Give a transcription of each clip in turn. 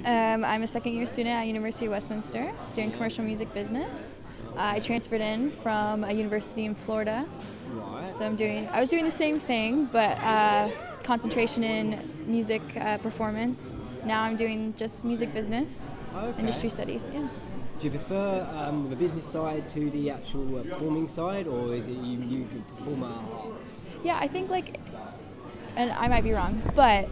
I'm a second year student at University of Westminster doing commercial music business. I transferred in from a university in Florida. Right. So I was doing the same thing, but concentration in music performance. Now I'm doing just music business, Okay. industry studies, yeah. Do you prefer the business side to the actual performing side, or is it you perform at heart? Yeah, I think and I might be wrong, but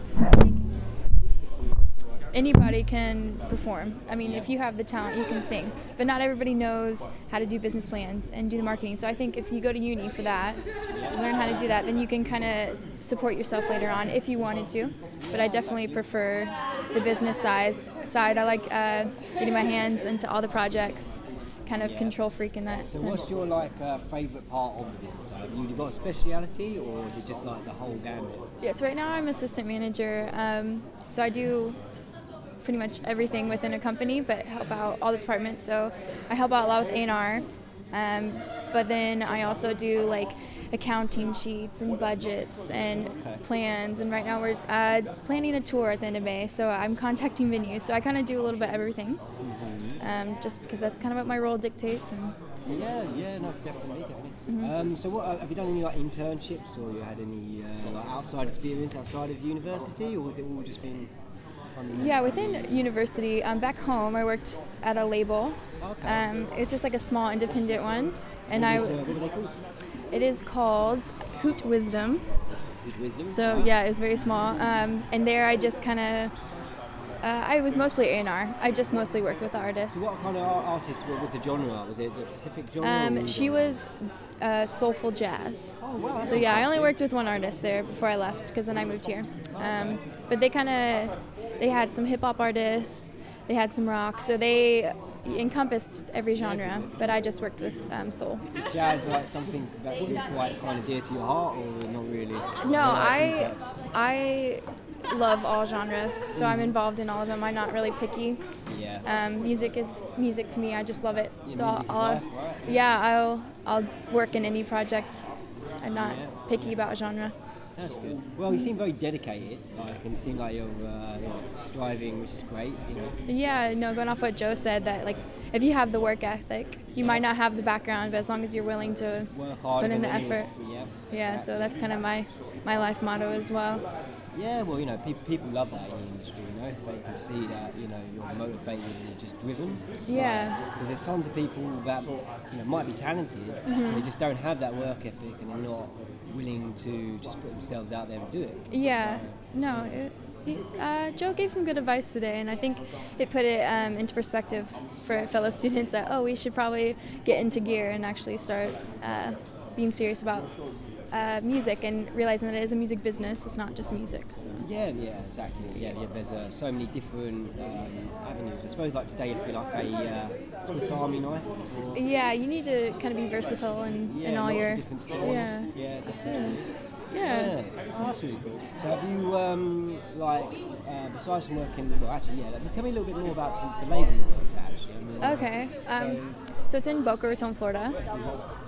anybody can perform. I mean, if you have the talent, you can sing. But not everybody knows how to do business plans and do the marketing. So I think if you go to uni for that, learn how to do that, then you can kind of support yourself later on if you wanted to. But I definitely prefer the business side. I like getting my hands into all the projects, kind of control freak in that So sense. what's your favourite part of the business side? Have you got a speciality, or is it just like the whole gambit? Yeah, so right now I'm assistant manager. So I do pretty much everything within a company, but help out all the departments. So I help out a lot with A&R, but then I also do like accounting sheets and budgets and plans. And right now we're planning a tour at the end of May, so I'm contacting venues. So I kind of do a little bit of everything, just because that's kind of what my role dictates. And No, definitely. So what have you done any internships, or you had any outside experience outside of university, or has it all just been? Yeah, within university, back home, I worked at a label. Okay. It's just like a small independent one, and What were they called? it is called Hoot Wisdom. Good wisdom. So yeah, it was very small, and there I just kind of, I was mostly A&R. I just mostly worked with the artists. So what kind of artist? What was the genre? Was it a specific genre? or She genre? was soulful jazz. Oh wow. That's So yeah, I only interesting. worked with one artist there before I left, because then I moved here. But they had some hip hop artists, they had some rock, so they encompassed every genre. But I just worked with soul. Is jazz like something that's quite kind of dear to your heart, or not really? No, I. I love all genres, so I'm involved in all of them. I'm not really picky. Yeah. Music is music to me. I just love it. Yeah, So music is life, right? I'll work in any project. I'm not Yeah. picky about genre. That's good. Well, you seem very dedicated, and you seem like you're striving, which is great. Yeah, no, going off what Joe said, that if you have the work ethic, you might not have the background, but as long as you're willing to Work hard. put in the and effort. Yeah, so that's kind of my life motto as well. Yeah, well, people love that in the industry, if they can see that, you're motivated and you're just driven. Yeah. Because there's tons of people that, might be talented, they just don't have that work ethic, and they're not willing to just put themselves out there and do it. Yeah, no, Joe gave some good advice today, and I think it put it into perspective for fellow students that, we should probably get into gear and actually start being serious about music and realizing that it is a music business. It's not just music. So. Yeah, exactly. Yeah, there's so many different avenues. I suppose today it'd be like a Swiss Army knife. Or, Yeah, you need to kind of be versatile in all lots your. of different styles. Yeah. Definitely. Yeah. Oh, that's really cool. So have you, besides from working, tell me a little bit more about the label you worked at, actually. Okay. So it's in Boca Raton, Florida.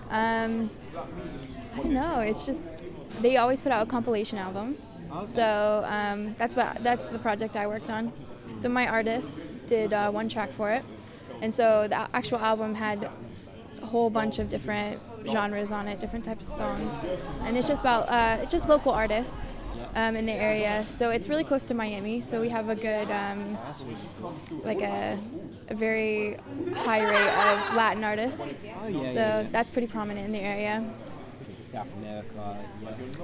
I don't know. It's just they always put out a compilation album. Okay. So that's the project I worked on. So my artist did one track for it, and so the actual album had a whole bunch of different genres on it, different types of songs, and it's just about it's just local artists in the area. So it's really close to Miami. So we have a good a very high rate of Latin artists. So that's pretty prominent in the area. South America,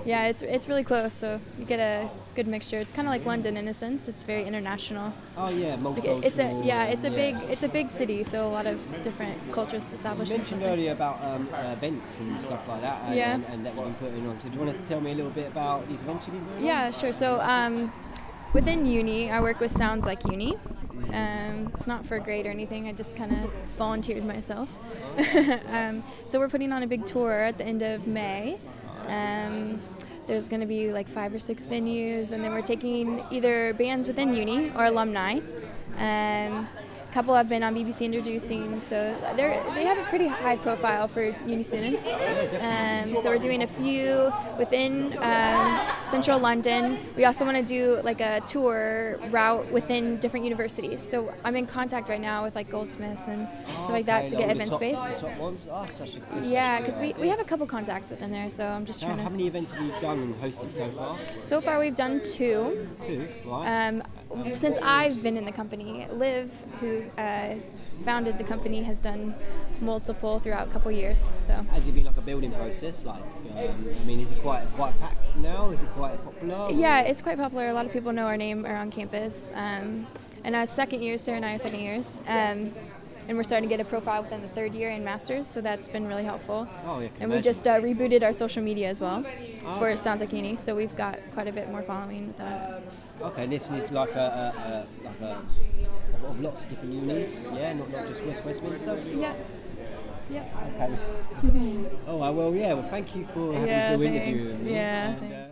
Yeah, it's really close, so you get a good mixture. It's kind of like London in a sense. It's very international. Oh yeah, multicultural. It's a big city, so a lot of different cultures established. You mentioned earlier about events and stuff like that, and that you've been putting on. So do you want to tell me a little bit about these events you've been putting on? Yeah, sure. So within uni, I work with Sounds Like Uni. It's not for a grade or anything. I just kind of volunteered myself. So we're putting on a big tour at the end of May. There's going to be 5 or 6 venues, and then we're taking either bands within uni or alumni. couple have been on BBC Introducing, so they have a pretty high profile for uni students. So we're doing a few within central London. We also want to do like a tour route within different universities. So I'm in contact right now with like Goldsmiths and stuff like that to get event space. Top ones? Oh, such a good, Yeah, because we have a couple contacts within there, so I'm just trying to... How many events have you done and hosted so far? So far we've done 2. 2, right. Since I've been in the company, Liv, who founded the company, has done multiple throughout a couple years. So has it been like a building process? Like, I mean, is it quite packed now? Is it quite popular? Yeah, it's quite popular. A lot of people know our name around campus. And as second years, Sarah and I are second years. And we're starting to get a profile within the third year in Masters, so that's been really helpful. Oh, yeah, and we just rebooted our social media as well for Sounds Like Uni, so we've got quite a bit more following with that. Okay, this is like a of lots of different unis, yeah, not just Westminster. Yeah. Yep. Okay. Oh well, yeah. Well, thank you for having to interview me. Yeah. And,